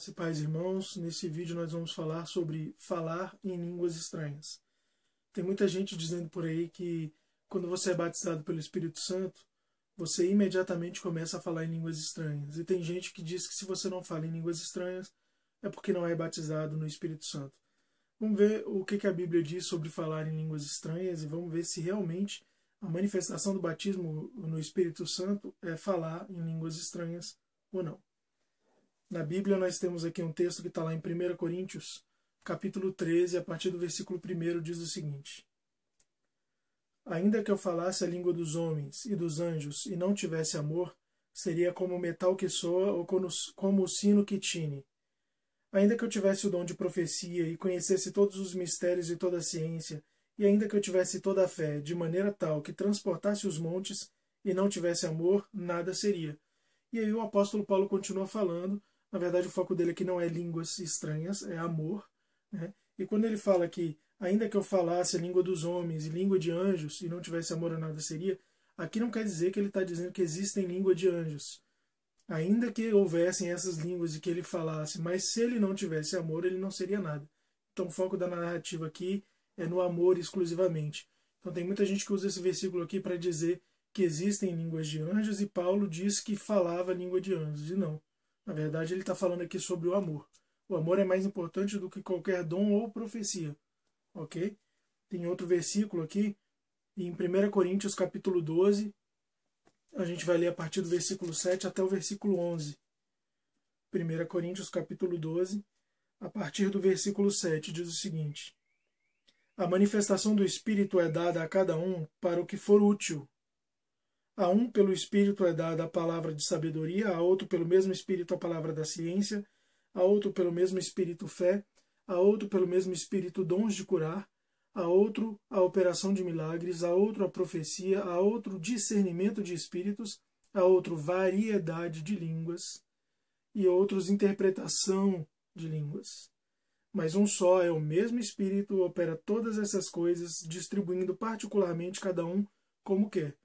Graça e paz, irmãos. Nesse vídeo nós vamos falar sobre falar em línguas estranhas. Tem muita gente dizendo por aí que quando você é batizado pelo Espírito Santo, você imediatamente começa a falar em línguas estranhas. E tem gente que diz que se você não fala em línguas estranhas, é porque não é batizado no Espírito Santo. Vamos ver o que a Bíblia diz sobre falar em línguas estranhas e vamos ver se realmente a manifestação do batismo no Espírito Santo é falar em línguas estranhas ou não. Na Bíblia nós temos aqui um texto que está lá em 1 Coríntios, capítulo 13, a partir do versículo 1, diz o seguinte: Ainda que eu falasse a língua dos homens e dos anjos e não tivesse amor, seria como o metal que soa ou como o sino que tine. Ainda que eu tivesse o dom de profecia e conhecesse todos os mistérios e toda a ciência, e ainda que eu tivesse toda a fé, de maneira tal que transportasse os montes e não tivesse amor, nada seria. E aí o apóstolo Paulo continua falando. Na verdade, o foco dele aqui não é línguas estranhas, é amor. Né? E quando ele fala que, ainda que eu falasse a língua dos homens e língua de anjos e não tivesse amor, nada seria, aqui não quer dizer que ele está dizendo que existem língua de anjos. Ainda que houvessem essas línguas e que ele falasse, mas se ele não tivesse amor, ele não seria nada. Então o foco da narrativa aqui é no amor exclusivamente. Então tem muita gente que usa esse versículo aqui para dizer que existem línguas de anjos e Paulo diz que falava a língua de anjos. E não. Na verdade, ele está falando aqui sobre o amor. O amor é mais importante do que qualquer dom ou profecia. Ok? Tem outro versículo aqui, em 1 Coríntios capítulo 12, a gente vai ler a partir do versículo 7 até o versículo 11. 1 Coríntios capítulo 12, a partir do versículo 7, diz o seguinte: A manifestação do Espírito é dada a cada um para o que for útil. A um pelo Espírito é dada a palavra de sabedoria, a outro pelo mesmo Espírito a palavra da ciência, a outro pelo mesmo Espírito fé, a outro pelo mesmo Espírito dons de curar, a outro a operação de milagres, a outro a profecia, a outro discernimento de espíritos, a outro variedade de línguas e outros interpretação de línguas. Mas um só é o mesmo Espírito, opera todas essas coisas, distribuindo particularmente cada um como quer.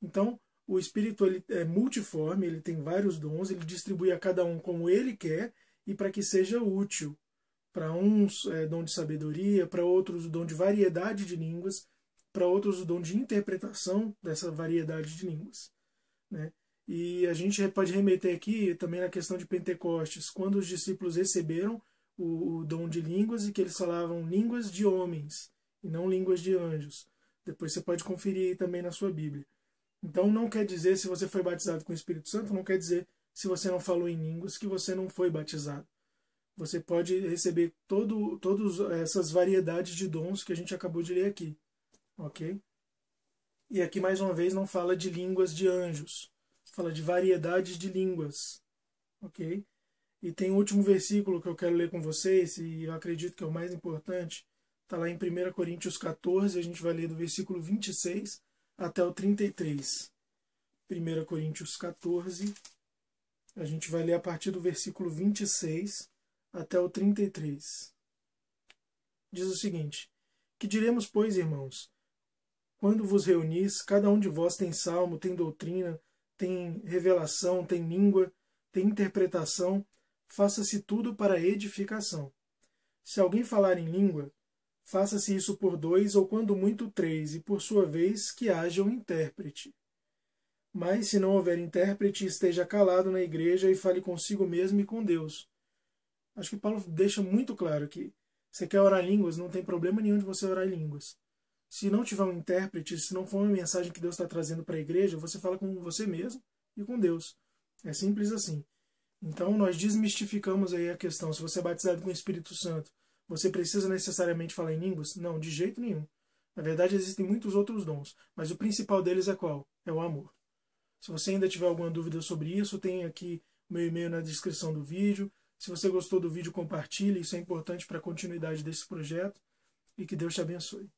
Então, o Espírito ele é multiforme, ele tem vários dons, ele distribui a cada um como ele quer e para que seja útil. Para uns é dom de sabedoria, para outros o dom de variedade de línguas, para outros o dom de interpretação dessa variedade de línguas. Né? E a gente pode remeter aqui também na questão de Pentecostes, quando os discípulos receberam o dom de línguas e que eles falavam línguas de homens e não línguas de anjos. Depois você pode conferir aí também na sua Bíblia. Então não quer dizer, se você foi batizado com o Espírito Santo, não quer dizer, se você não falou em línguas, que você não foi batizado. Você pode receber todas essas variedades de dons que a gente acabou de ler aqui. Ok? E aqui mais uma vez não fala de línguas de anjos. Fala de variedades de línguas. Ok? E tem o último versículo que eu quero ler com vocês, e eu acredito que é o mais importante. Está lá em 1 Coríntios 14, a gente vai ler do versículo 26 até o 33. 1 Coríntios 14, a gente vai ler a partir do versículo 26 até o 33. Diz o seguinte: Que diremos, pois, irmãos? Quando vos reunis, cada um de vós tem salmo, tem doutrina, tem revelação, tem língua, tem interpretação, faça-se tudo para edificação. Se alguém falar em língua, faça-se isso por 2 ou quando muito 3, e por sua vez que haja um intérprete. Mas se não houver intérprete, esteja calado na igreja e fale consigo mesmo e com Deus. Acho que Paulo deixa muito claro que você quer orar em línguas, não tem problema nenhum de você orar em línguas. Se não tiver um intérprete, se não for uma mensagem que Deus está trazendo para a igreja, você fala com você mesmo e com Deus. É simples assim. Então nós desmistificamos aí a questão. Se você é batizado com o Espírito Santo, você precisa necessariamente falar em línguas? Não, de jeito nenhum. Na verdade, existem muitos outros dons, mas o principal deles é qual? É o amor. Se você ainda tiver alguma dúvida sobre isso, tem aqui o meu e-mail na descrição do vídeo. Se você gostou do vídeo, compartilhe. Isso é importante para a continuidade desse projeto. E que Deus te abençoe.